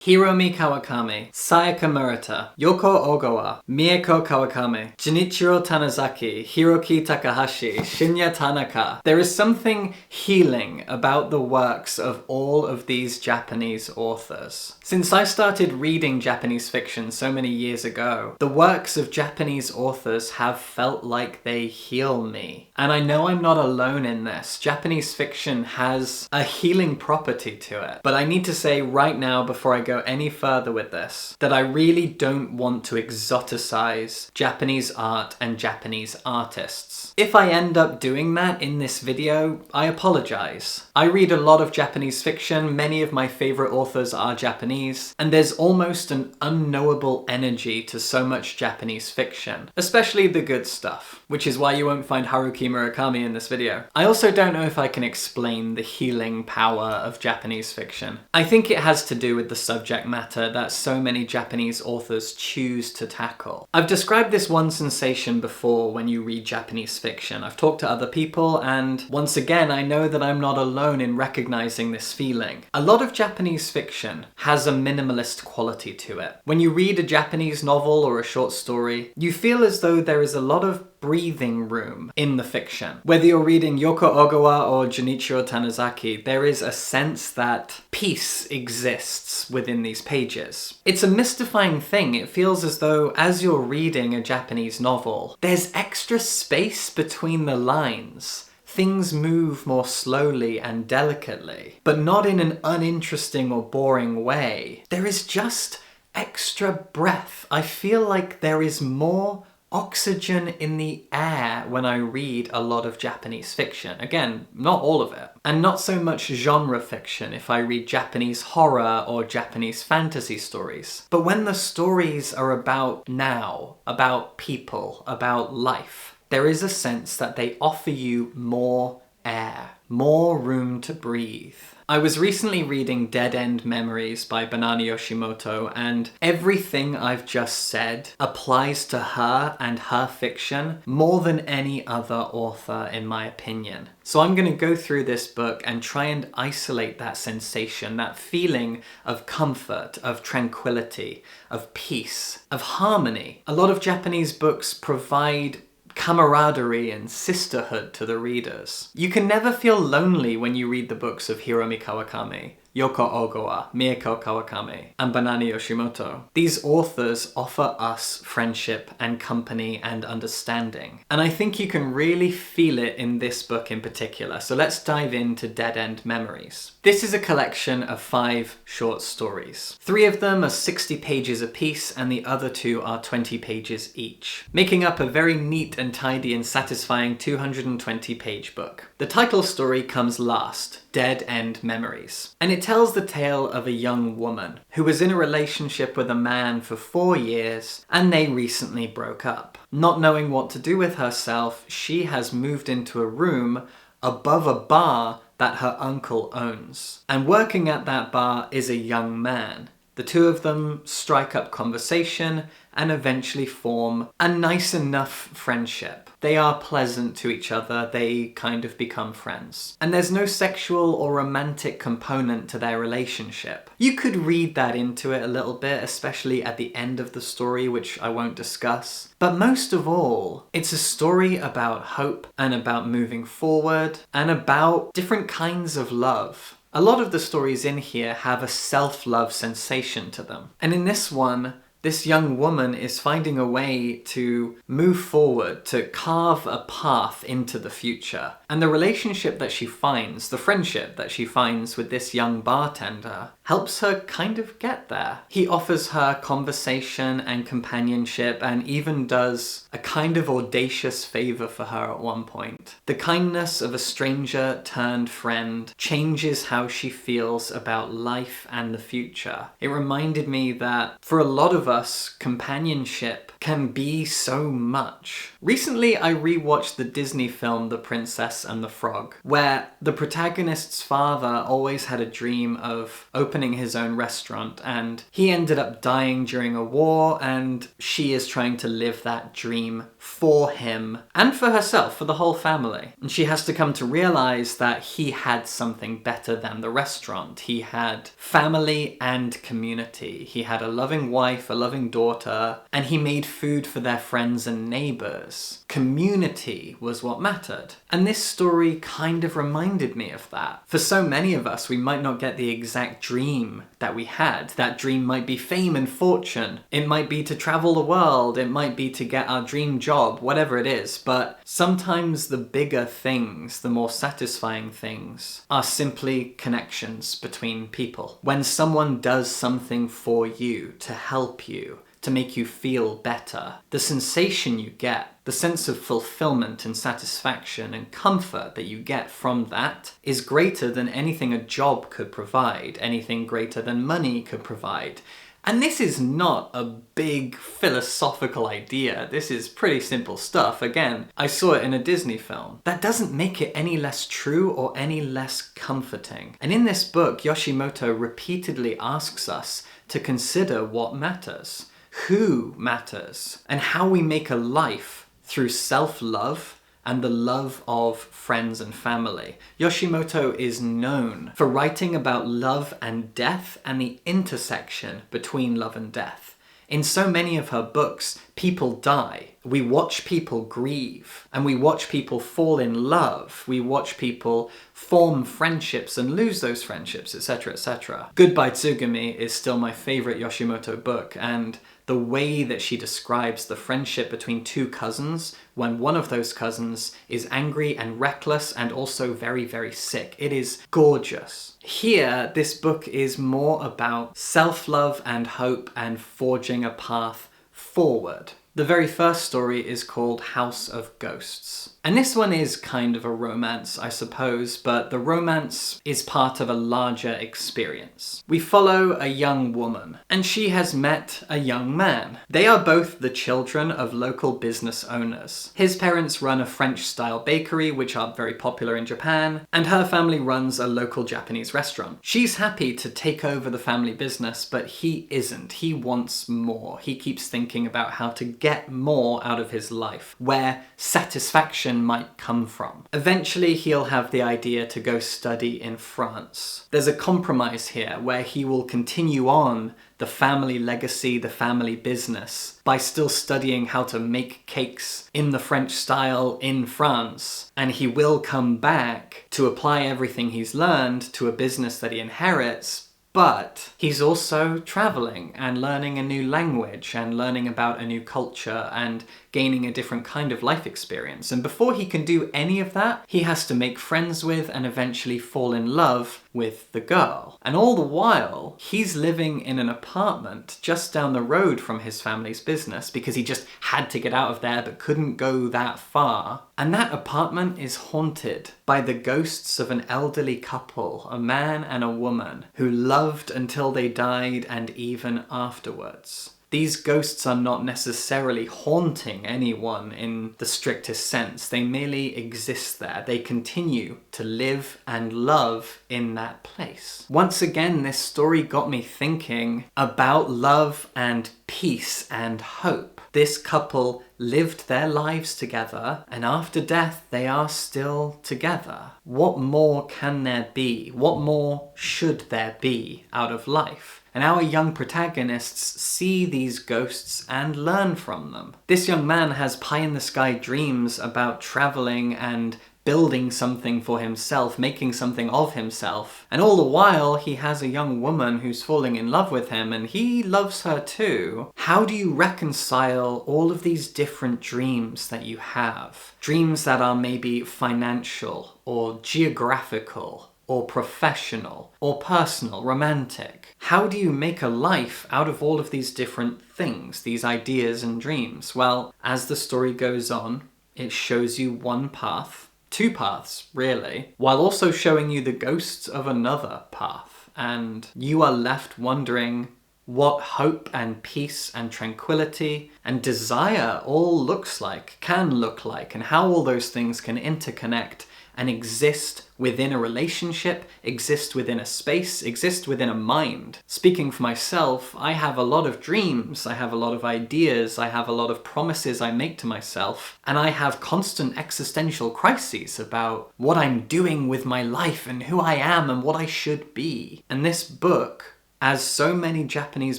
Hiromi Kawakami, Sayaka Murata, Yoko Ogawa, Mieko Kawakami, Junichiro Tanizaki, Hiroki Takahashi, Shinya Tanaka. There is something healing about the works of all of these Japanese authors. Since I started reading Japanese fiction so many years ago, the works of Japanese authors have felt like they heal me. And I know I'm not alone in this. Japanese fiction has a healing property to it. But I need to say right now, before I go any further with this, that I really don't want to exoticize Japanese art and Japanese artists. If I end up doing that in this video, I apologize. I read a lot of Japanese fiction, many of my favorite authors are Japanese, and there's almost an unknowable energy to so much Japanese fiction, especially the good stuff, which is why you won't find Haruki Murakami in this video. I also don't know if I can explain the healing power of Japanese fiction. I think it has to do with the subject matter that so many Japanese authors choose to tackle. I've described this one sensation before when you read Japanese fiction. I've talked to other people, and once again, I know that I'm not alone in recognizing this feeling. A lot of Japanese fiction has a minimalist quality to it. When you read a Japanese novel or a short story, you feel as though there is a lot of breathing room in the fiction. Whether you're reading Yoko Ogawa or Junichiro Tanizaki, there is a sense that peace exists within these pages. It's a mystifying thing. It feels as though as you're reading a Japanese novel, there's extra space between the lines. Things move more slowly and delicately, but not in an uninteresting or boring way. There is just extra breath. I feel like there is more oxygen in the air when I read a lot of Japanese fiction. Again, not all of it. And not so much genre fiction if I read Japanese horror or Japanese fantasy stories. But when the stories are about now, about people, about life, there is a sense that they offer you more air, more room to breathe. I was recently reading Dead End Memories by Banana Yoshimoto, and everything I've just said applies to her and her fiction more than any other author, in my opinion. So I'm going to go through this book and try and isolate that sensation, that feeling of comfort, of tranquility, of peace, of harmony. A lot of Japanese books provide camaraderie and sisterhood to the readers. You can never feel lonely when you read the books of Hiromi Kawakami, Yoko Ogawa, Mieko Kawakami, and Banana Yoshimoto. These authors offer us friendship and company and understanding. And I think you can really feel it in this book in particular. So let's dive into Dead End Memories. This is a collection of 5 short stories. 3 of them are 60 pages apiece, and the other 2 are 20 pages each, making up a very neat and tidy and satisfying 220-page book. The title story comes last, Dead End Memories, and it tells the tale of a young woman who was in a relationship with a man for 4 years, and they recently broke up. Not knowing what to do with herself, she has moved into a room above a bar that her uncle owns. And working at that bar is a young man. The two of them strike up conversation and eventually form a nice enough friendship. They are pleasant to each other, they kind of become friends. And there's no sexual or romantic component to their relationship. You could read that into it a little bit, especially at the end of the story, which I won't discuss. But most of all, it's a story about hope and about moving forward and about different kinds of love. A lot of the stories in here have a self-love sensation to them. And in this one, this young woman is finding a way to move forward, to carve a path into the future. And the relationship that she finds, the friendship that she finds with this young bartender, helps her kind of get there. He offers her conversation and companionship and even does a kind of audacious favor for her at one point. The kindness of a stranger turned friend changes how she feels about life and the future. It reminded me that for a lot of us, companionship can be so much. Recently, I rewatched the Disney film The Princess and the Frog, where the protagonist's father always had a dream of opening opening his own restaurant, and he ended up dying during a war, and she is trying to live that dream for him and for herself, for the whole family. And she has to come to realize that he had something better than the restaurant. He had family and community. He had a loving wife, a loving daughter, and he made food for their friends and neighbors. Community was what mattered. And this story kind of reminded me of that. For so many of us, we might not get the exact dream that we had. That dream might be fame and fortune. It might be to travel the world. It might be to get our dream job, whatever it is. But sometimes the bigger things, the more satisfying things, are simply connections between people. When someone does something for you, to help you, to make you feel better, the sensation you get, the sense of fulfillment and satisfaction and comfort that you get from that is greater than anything a job could provide, anything greater than money could provide. And this is not a big philosophical idea. This is pretty simple stuff. Again, I saw it in a Disney film. That doesn't make it any less true or any less comforting. And in this book, Yoshimoto repeatedly asks us to consider what matters, who matters, and how we make a life through self-love and the love of friends and family. Yoshimoto is known for writing about love and death and the intersection between love and death. In so many of her books, people die. We watch people grieve, and we watch people fall in love. We watch people form friendships and lose those friendships, etc., etc. Goodbye Tsugumi is still my favorite Yoshimoto book, and the way that she describes the friendship between two cousins when one of those cousins is angry and reckless and also very, very sick. It is gorgeous. Here, this book is more about self-love and hope and forging a path forward. The very first story is called House of Ghosts. And this one is kind of a romance, I suppose, but the romance is part of a larger experience. We follow a young woman, and she has met a young man. They are both the children of local business owners. His parents run a French-style bakery, which are very popular in Japan, and her family runs a local Japanese restaurant. She's happy to take over the family business, but he isn't. He wants more. He keeps thinking about how to get more out of his life, where satisfaction might come from. Eventually he'll have the idea to go study in France. There's a compromise here where he will continue on the family legacy, the family business, by still studying how to make cakes in the French style in France. And he will come back to apply everything he's learned to a business that he inherits, but he's also traveling and learning a new language and learning about a new culture and gaining a different kind of life experience. And before he can do any of that, he has to make friends with and eventually fall in love with the girl. And all the while, he's living in an apartment just down the road from his family's business because he just had to get out of there but couldn't go that far. And that apartment is haunted by the ghosts of an elderly couple, a man and a woman, who loved until they died and even afterwards. These ghosts are not necessarily haunting anyone in the strictest sense. They merely exist there. They continue to live and love in that place. Once again, this story got me thinking about love and peace and hope. This couple lived their lives together, and after death, they are still together. What more can there be? What more should there be out of life? And our young protagonists see these ghosts and learn from them. This young man has pie-in-the-sky dreams about traveling and building something for himself, making something of himself. And all the while, he has a young woman who's falling in love with him, and he loves her too. How do you reconcile all of these different dreams that you have? Dreams that are maybe financial, or geographical, or professional, or personal, romantic. How do you make a life out of all of these different things, these ideas and dreams? Well, as the story goes on, it shows you one path, two paths, really, while also showing you the ghosts of another path. And you are left wondering what hope and peace and tranquility and desire all looks like, can look like, and how all those things can interconnect and exist within a relationship, exist within a space, exist within a mind. Speaking for myself, I have a lot of dreams, I have a lot of ideas, I have a lot of promises I make to myself, and I have constant existential crises about what I'm doing with my life and who I am and what I should be. And this book, as so many Japanese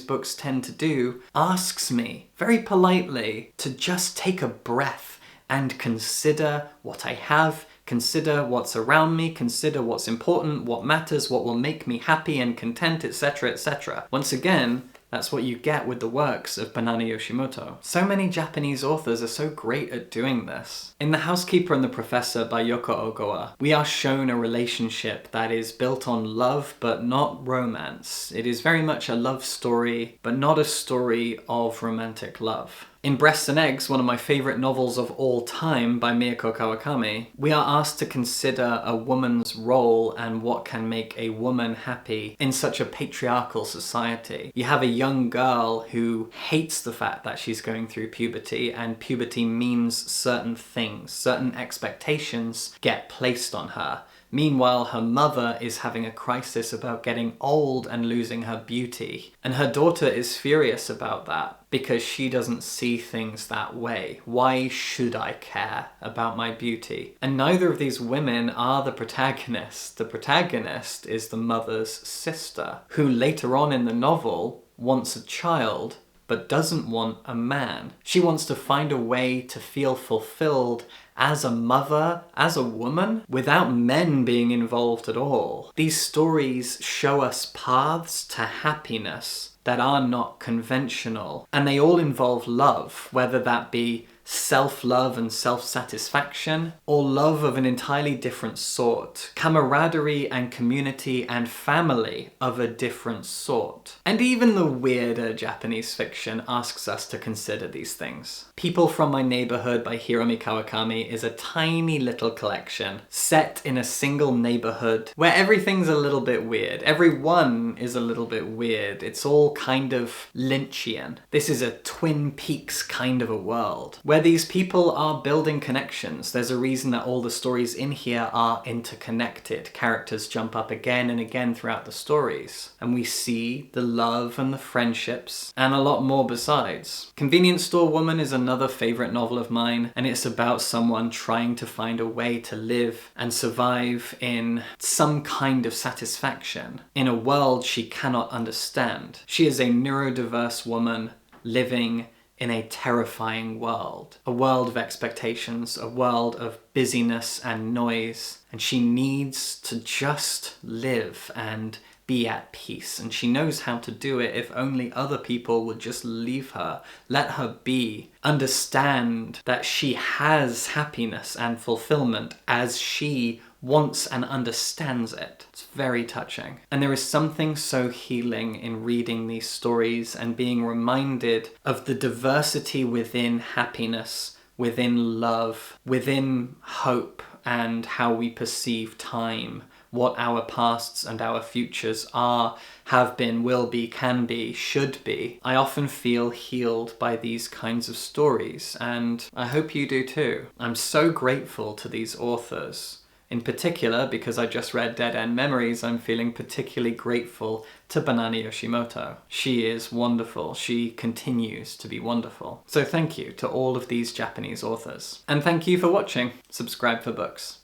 books tend to do, asks me very politely to just take a breath and consider what I have, consider what's around me, consider what's important, what matters, what will make me happy and content, etc., etc. Once again, that's what you get with the works of Banana Yoshimoto. So many Japanese authors are so great at doing this. In The Housekeeper and the Professor by Yoko Ogawa, we are shown a relationship that is built on love but not romance. It is very much a love story, but not a story of romantic love. In Breasts and Eggs, one of my favourite novels of all time by Miyako Kawakami, we are asked to consider a woman's role and what can make a woman happy in such a patriarchal society. You have a young girl who hates the fact that she's going through puberty, and puberty means certain things, certain expectations get placed on her. Meanwhile, her mother is having a crisis about getting old and losing her beauty. And her daughter is furious about that because she doesn't see things that way. Why should I care about my beauty? And neither of these women are the protagonist. The protagonist is the mother's sister, who later on in the novel wants a child but doesn't want a man. She wants to find a way to feel fulfilled as a mother, as a woman, without men being involved at all. These stories show us paths to happiness that are not conventional, and they all involve love, whether that be self-love and self-satisfaction, or love of an entirely different sort, camaraderie and community and family of a different sort. And even the weirder Japanese fiction asks us to consider these things. People from My Neighborhood by Hiromi Kawakami is a tiny little collection set in a single neighborhood where everything's a little bit weird. Everyone is a little bit weird. It's all kind of Lynchian. This is a Twin Peaks kind of a world, where these people are building connections. There's a reason that all the stories in here are interconnected. Characters jump up again and again throughout the stories, and we see the love and the friendships, and a lot more besides. Convenience Store Woman is another favourite novel of mine, and it's about someone trying to find a way to live and survive in some kind of satisfaction in a world she cannot understand. She is a neurodiverse woman living in a terrifying world. A world of expectations, a world of busyness and noise, and she needs to just live and be at peace, and she knows how to do it if only other people would just leave her, let her be, understand that she has happiness and fulfillment as she wants and understands it. It's very touching. And there is something so healing in reading these stories and being reminded of the diversity within happiness, within love, within hope, and how we perceive time, what our pasts and our futures are, have been, will be, can be, should be. I often feel healed by these kinds of stories, and I hope you do too. I'm so grateful to these authors. In particular, because I just read Dead End Memories, I'm feeling particularly grateful to Banana Yoshimoto. She is wonderful. She continues to be wonderful. So thank you to all of these Japanese authors. And thank you for watching. Subscribe for books.